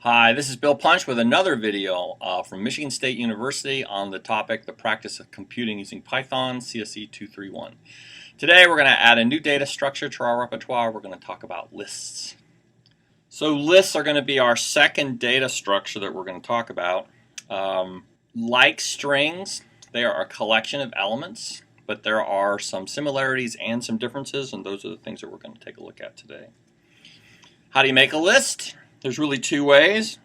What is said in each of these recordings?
Hi, this is Bill Punch with another video from Michigan State University on the topic, the practice of computing using Python, CSE 231. Today we're going to add a new data structure to our repertoire. We're going to talk about lists. So lists are going to be our second data structure that we're going to talk about. Like strings, they are a collection of elements, but there are some similarities and some differences, and those are the things that we're going to take a look at today. How do you make a list? There's really two ways.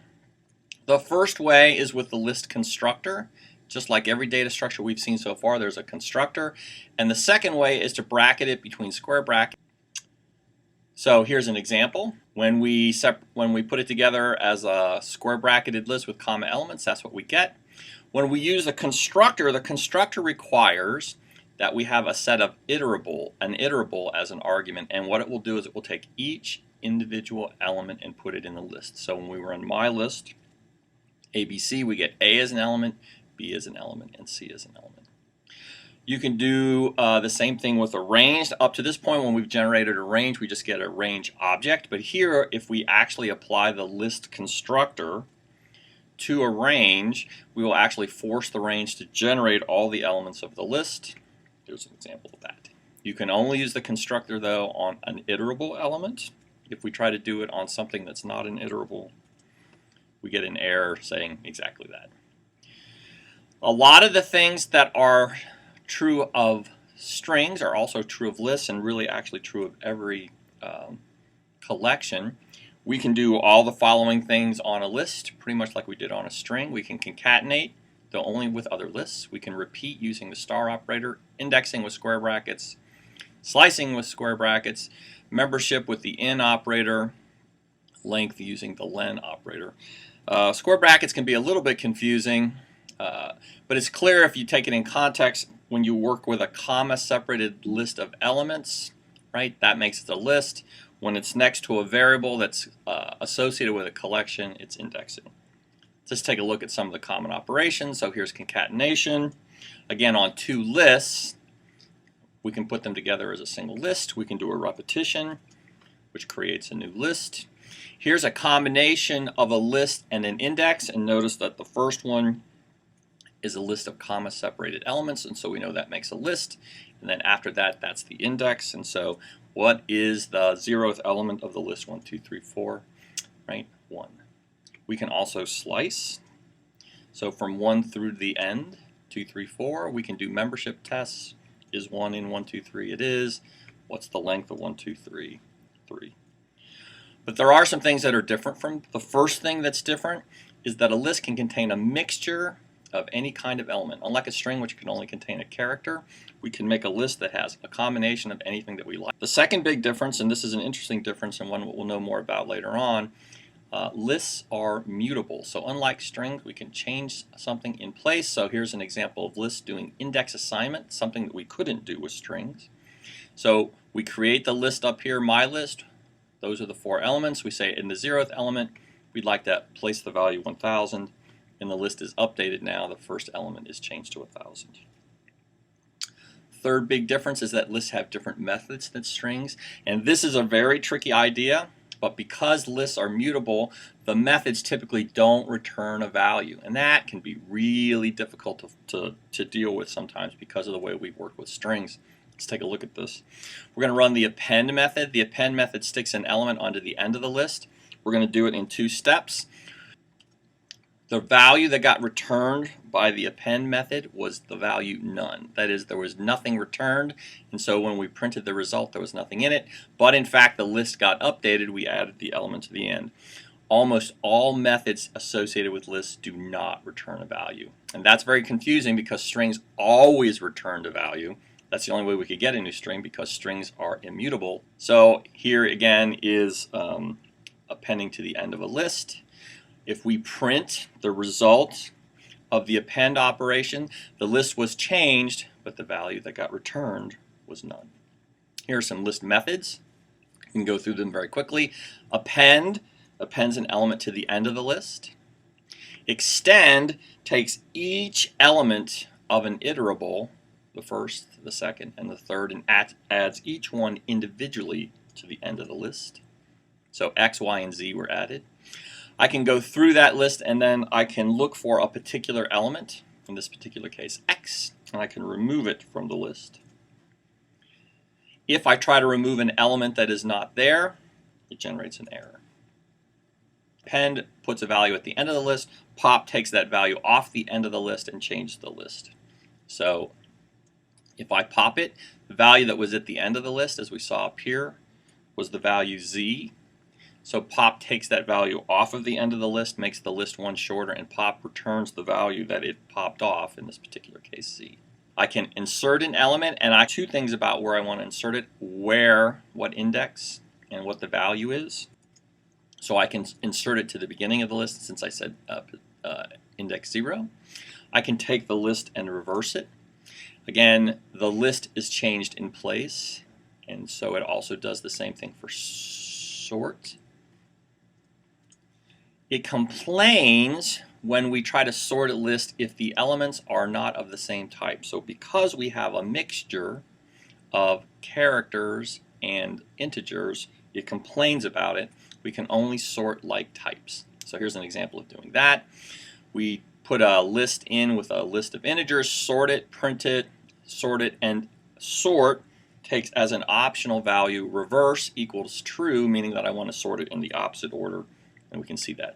The first way is with the list constructor. Just like every data structure we've seen so far, there's a constructor. And the second way is to bracket it between square brackets. So here's an example. When we put it together as a square bracketed list with comma elements, that's what we get. When we use the constructor requires that we have a set of an iterable as an argument, and what it will do is it will take each individual element and put it in the list. So when we run my list, ABC, we get A as an element, B as an element, and C as an element. You can do the same thing with a range. Up to this point, when we've generated a range, we just get a range object. But here, if we actually apply the list constructor to a range, we will actually force the range to generate all the elements of the list. Here's an example of that. You can only use the constructor, though, on an iterable element. If we try to do it on something that's not an iterable, we get an error saying exactly that. A lot of the things that are true of strings are also true of lists, and really actually true of every collection. We can do all the following things on a list, pretty much like we did on a string. We can concatenate, though only with other lists. We can repeat using the star operator, indexing with square brackets, slicing with square brackets, membership with the in operator, length using the len operator. Square brackets can be a little bit confusing, but it's clear if you take it in context when you work with a comma separated list of elements, right? That makes it a list. When it's next to a variable that's associated with a collection, it's indexing. Let's take a look at some of the common operations. So here's concatenation. Again, on two lists, we can put them together as a single list. We can do a repetition, which creates a new list. Here's a combination of a list and an index, and notice that the first one is a list of comma separated elements, and so we know that makes a list. And then after that, that's the index. And so what is the 0th element of the list? 1, 2, 3, 4, right? 1. We can also slice. So from 1 through the end, 2, 3, 4, we can do membership tests. Is 1 in 1, 2, 3? It is. What's the length of 1, 2, 3? 3. But there are some things that are different from. The first thing that's different is that a list can contain a mixture of any kind of element. Unlike a string, which can only contain a character, we can make a list that has a combination of anything that we like. The second big difference, and this is an interesting difference and one we'll know more about later on, lists are mutable. So unlike strings, we can change something in place. So here's an example of lists doing index assignment, something that we couldn't do with strings. So we create the list up here, my list. Those are the 4 elements. We say in the 0th element, we'd like to place the value 1000, and the list is updated now. The first element is changed to 1000. Third big difference is that lists have different methods than strings, and this is a very tricky idea. But because lists are mutable, the methods typically don't return a value. And that can be really difficult to deal with sometimes because of the way we work with strings. Let's take a look at this. We're going to run the append method. The append method sticks an element onto the end of the list. We're going to do it in 2 steps. The value that got returned by the append method was the value none. That is, there was nothing returned, and so when we printed the result, there was nothing in it. But in fact, the list got updated. We added the element to the end. Almost all methods associated with lists do not return a value. And that's very confusing because strings always return a value. That's the only way we could get a new string because strings are immutable. So here again is appending to the end of a list. If we print the result of the append operation, the list was changed, but the value that got returned was none. Here are some list methods. You can go through them very quickly. Append appends an element to the end of the list. Extend takes each element of an iterable, the first, the second, and the third, and adds each one individually to the end of the list. So X, Y, and Z were added. I can go through that list and then I can look for a particular element, in this particular case X, and I can remove it from the list. If I try to remove an element that is not there, it generates an error. Append puts a value at the end of the list. Pop takes that value off the end of the list and changes the list. So if I pop it, the value that was at the end of the list, as we saw up here, was the value Z. So pop takes that value off of the end of the list, makes the list one shorter, and pop returns the value that it popped off, in this particular case Z. I can insert an element, and I have two things about where I want to insert it: where, what index, and what the value is. So I can insert it to the beginning of the list, since I said index 0. I can take the list and reverse it. Again, the list is changed in place, and so it also does the same thing for sort. It complains when we try to sort a list if the elements are not of the same type. So because we have a mixture of characters and integers, it complains about it. We can only sort like types. So here's an example of doing that. We put a list in with a list of integers, sort it, print it, sort it, and sort takes as an optional value reverse equals true, meaning that I want to sort it in the opposite order, and we can see that